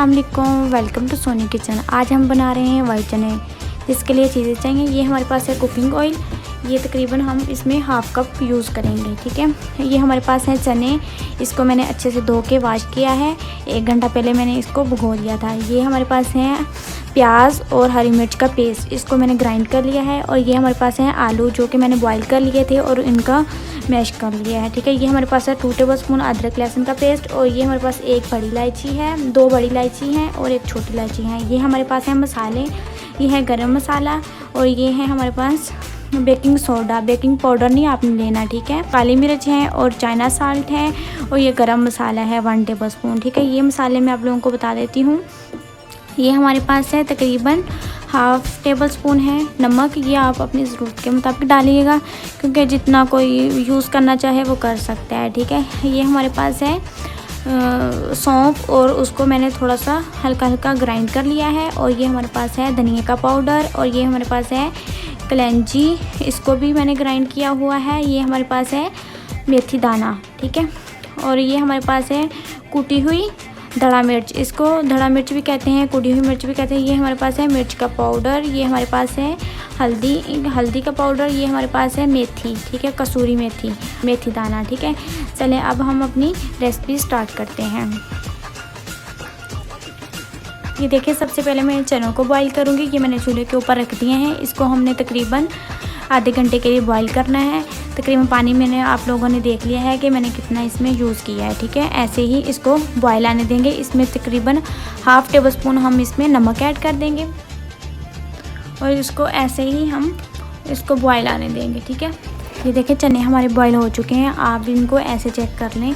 अस्सलाम वालेकुम, welcome to Soni kitchen. आज हम बना रहे हैं वाइट चने, जिसके लिए चीज़ें चाहिए। ये हमारे पास है कुकिंग ऑयल, ये तकरीबन हम इसमें हाफ़ कप यूज़ करेंगे, ठीक है। ये हमारे पास है चने, इसको मैंने अच्छे से धो के वॉश किया है। 1 घंटा पहले मैंने इसको भिगो दिया था। ये हमारे पास है प्याज और हरी मिर्च का पेस्ट, इसको मैंने ग्राइंड कर लिया है। और ये हमारे पास है आलू, जो कि मैंने बॉईल कर लिए थे और इनका मैश कर लिया है, ठीक है। ये हमारे पास है 2 टेबलस्पून अदरक लहसुन का पेस्ट। और ये हमारे पास 1 बड़ी इलायची है, 2 बड़ी इलायची हैं और 1 छोटी इलायची है। ये हमारे पास है मसाले, ये है गरम मसाला और ये है हमारे पास बेकिंग सोडा, बेकिंग पाउडर नहीं आपने लेना, ठीक है। काली मिर्च है और चाइना साल्ट है और ये गरम मसाला है 1 टेबलस्पून, ठीक है। ये मसाले मैं आप लोगों को बता देती हूँ। ये हमारे पास है तकरीबन हाफ़ टेबल स्पून है नमक, ये आप अपनी ज़रूरत के मुताबिक डालिएगा, क्योंकि जितना कोई यूज़ करना चाहे वो कर सकता है, ठीक है। ये हमारे पास है सौंफ और उसको मैंने थोड़ा सा हल्का हल्का ग्राइंड कर लिया है। और ये हमारे पास है धनिया का पाउडर और ये हमारे पास है कलौंजी, इसको भी मैंने ग्राइंड किया हुआ है। ये हमारे पास है मेथी दाना, ठीक है। और ये हमारे पास है कूटी हुई धड़ा मिर्च, इसको धड़ा मिर्च भी कहते हैं, कुटी हुई मिर्च भी कहते हैं। ये हमारे पास है मिर्च का पाउडर, ये हमारे पास है हल्दी का पाउडर, ये हमारे पास है मेथी, ठीक है, कसूरी मेथी, मेथी दाना, ठीक है। चलें अब हम अपनी रेसिपी स्टार्ट करते हैं। ये देखिए, सबसे पहले मैं चनों को बॉईल करूँगी। ये मैंने चूल्हे के ऊपर रख दिए हैं। इसको हमने तकरीबन आधे घंटे के लिए बॉईल करना है। तकरीबन पानी मैंने आप लोगों ने देख लिया है कि मैंने कितना इसमें यूज़ किया है, ठीक है। ऐसे ही इसको बॉईल आने देंगे। इसमें तकरीबन हाफ़ टेबल स्पून हम इसमें नमक ऐड कर देंगे और इसको ऐसे ही हम इसको बॉईल आने देंगे, ठीक है। ये देखिए, चने हमारे बॉईल हो चुके हैं। आप इनको ऐसे चेक कर लें,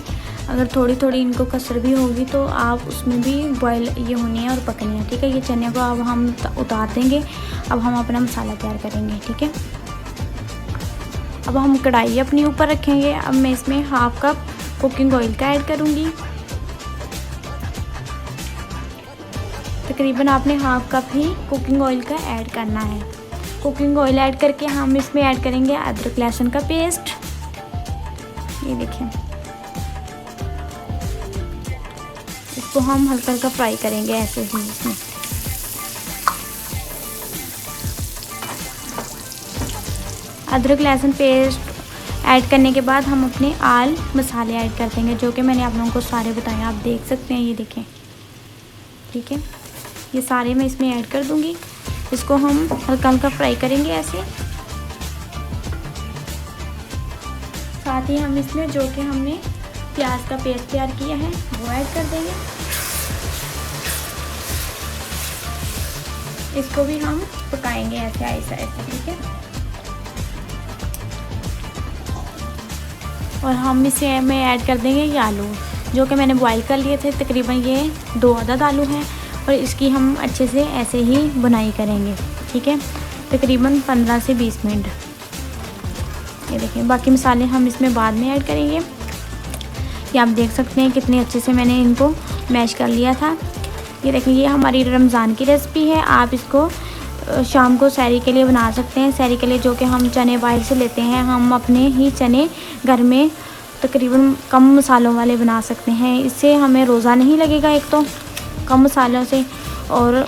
अगर थोड़ी थोड़ी इनको कसर भी होगी तो आप उसमें भी बॉईल ये होनी है और पकनी है, ठीक है। ये चने को अब हम उतार देंगे। अब हम अपना मसाला तैयार करेंगे, ठीक है। अब हम कढ़ाई अपनी ऊपर रखेंगे। अब मैं इसमें हाफ़ कप कुकिंग ऑयल का ऐड करूँगी। तकरीबन आपने हाफ़ कप ही कुकिंग ऑयल का ऐड करना है। कुकिंग ऑयल ऐड करके हम इसमें ऐड करेंगे अदरक लहसुन का पेस्ट, ये देखिए। इसको हम हल्का हल्का फ्राई करेंगे ऐसे ही इसमें। अदरक लहसुन पेस्ट ऐड करने के बाद हम अपने आल मसाले ऐड कर देंगे, जो कि मैंने आप लोगों को सारे बताए, आप देख सकते हैं, ये देखें, ठीक है। ये सारे मैं इसमें ऐड कर दूंगी। इसको हम हल्का हल्का फ्राई करेंगे ऐसे। साथ ही हम इसमें जो कि हमने प्याज का पेस्ट तैयार किया है वो ऐड कर देंगे। इसको भी हम पकाएंगे ऐसे ऐसा ऐसे, ठीक है। और हम इसे में ऐड कर देंगे ये आलू, जो कि मैंने बॉईल कर लिए थे। तकरीबन ये 2 अदद आलू हैं और इसकी हम अच्छे से ऐसे ही बुनाई करेंगे, ठीक है, तकरीबन 15 से 20 मिनट। ये देखें, बाकी मसाले हम इसमें बाद में ऐड करेंगे। ये आप देख सकते हैं कितने अच्छे से मैंने इनको मैश कर लिया था। ये देखें, ये हमारी रमज़ान की रेसिपी है। आप इसको शाम को सैरी के लिए बना सकते हैं। सैरी के लिए जो कि हम चने बाहर से लेते हैं, हम अपने ही चने घर में तकरीबन कम मसालों वाले बना सकते हैं। इससे हमें रोज़ा नहीं लगेगा, एक तो कम मसालों से, और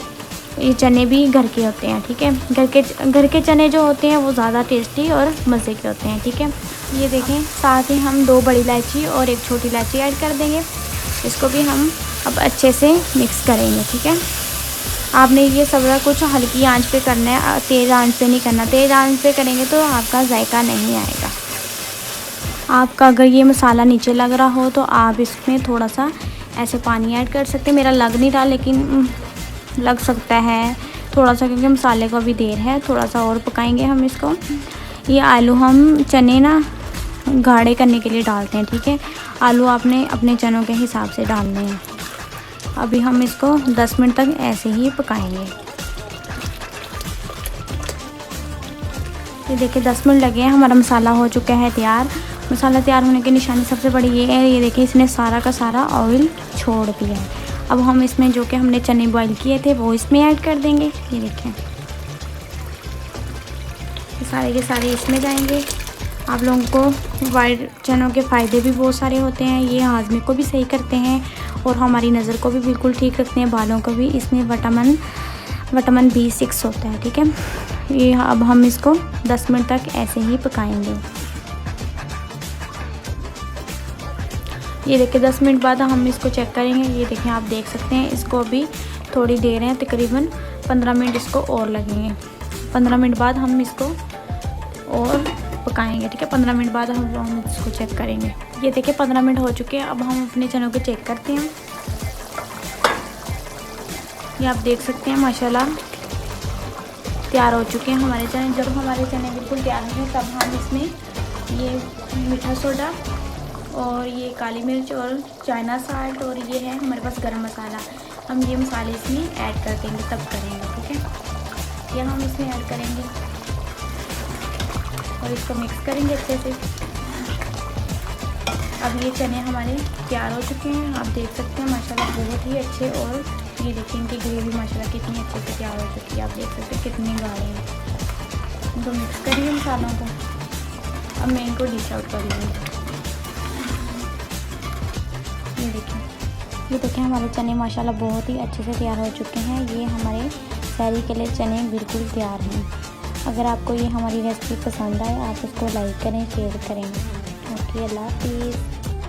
ये चने भी घर के होते हैं, ठीक है। घर के चने जो होते हैं वो ज़्यादा टेस्टी और मज़े के होते हैं, ठीक है। ये देखें, साथ ही हम 2 बड़ी इलायची और 1 छोटी इलायची ऐड कर देंगे। इसको भी हम अब अच्छे से मिक्स करेंगे, ठीक है। आपने ये सारा कुछ हल्की आंच पे करना है, तेज़ आंच पे नहीं करना। तेज़ आंच पे करेंगे तो आपका जायका नहीं आएगा। आपका अगर ये मसाला नीचे लग रहा हो तो आप इसमें थोड़ा सा ऐसे पानी ऐड कर सकते हैं। मेरा लग नहीं रहा, लेकिन लग सकता है थोड़ा सा, क्योंकि मसाले को अभी देर है। थोड़ा सा और पकाएंगे हम इसको। ये आलू हम चने ना गाढ़े करने के लिए डालते हैं, ठीक है। आलू आपने अपने चनों के हिसाब से डालने हैं। अभी हम इसको 10 मिनट तक ऐसे ही पकाएंगे। ये देखिए, 10 मिनट लगे हैं, हमारा मसाला हो चुका है तैयार। मसाला तैयार होने की निशानी सबसे बड़ी ये है, ये देखिए, इसने सारा का सारा ऑयल छोड़ दिया है। अब हम इसमें जो कि हमने चने बॉईल किए थे वो इसमें ऐड कर देंगे। ये देखिए, सारे के सारे इसमें जाएंगे। आप लोगों को वाइट चनों के फ़ायदे भी बहुत सारे होते हैं। ये हाजमे को भी सही करते हैं और हमारी नज़र को भी बिल्कुल ठीक रखते हैं, बालों को भी। इसमें विटामिन B6 होता है, ठीक है। ये अब हम इसको 10 मिनट तक ऐसे ही पकाएंगे। ये देखिए 10 मिनट बाद हम इसको चेक करेंगे। ये देखें, आप देख सकते हैं इसको अभी थोड़ी देर है, तकरीबन 15 मिनट इसको और लगेंगे। 15 मिनट बाद हम इसको और पकाएंगे, ठीक है। 15 मिनट बाद हम इसको चेक करेंगे। ये देखिए 15 मिनट हो चुके हैं। अब हम अपने चनों को चेक करते हैं। ये आप देख सकते हैं माशाल्लाह तैयार हो चुके हैं हमारे चने। जब हमारे चने बिल्कुल तैयार होंगे तब हम इसमें ये मीठा सोडा और ये काली मिर्च और चाइना साल्ट और ये है हमारे पास गरम मसाला, हम ये मसाले इसमें ऐड कर देंगे, तब करेंगे, ठीक है। ये हम इसमें ऐड करेंगे और इसको मिक्स करेंगे अच्छे से। अब ये चने हमारे तैयार हो चुके हैं, आप देख सकते हैं माशाल्लाह बहुत ही अच्छे। और ये देखिए इनकी ग्रेवी माशाल्लाह कितनी अच्छे से तैयार हो चुकी है, आप देख सकते हैं कितनी गाढ़े हैं। इनको मिक्स करिए मसालों को। अब मैं इनको डिश आउट कर लूँगी। ये देखिए हमारे चने माशाल्लाह बहुत ही अच्छे से तैयार हो चुके हैं। ये हमारे सहरी के लिए चने बिल्कुल तैयार हैं। अगर आपको ये हमारी रेसिपी पसंद आए आप उसको लाइक करें, शेयर करें। ओके, अल्लाह हाफिज़।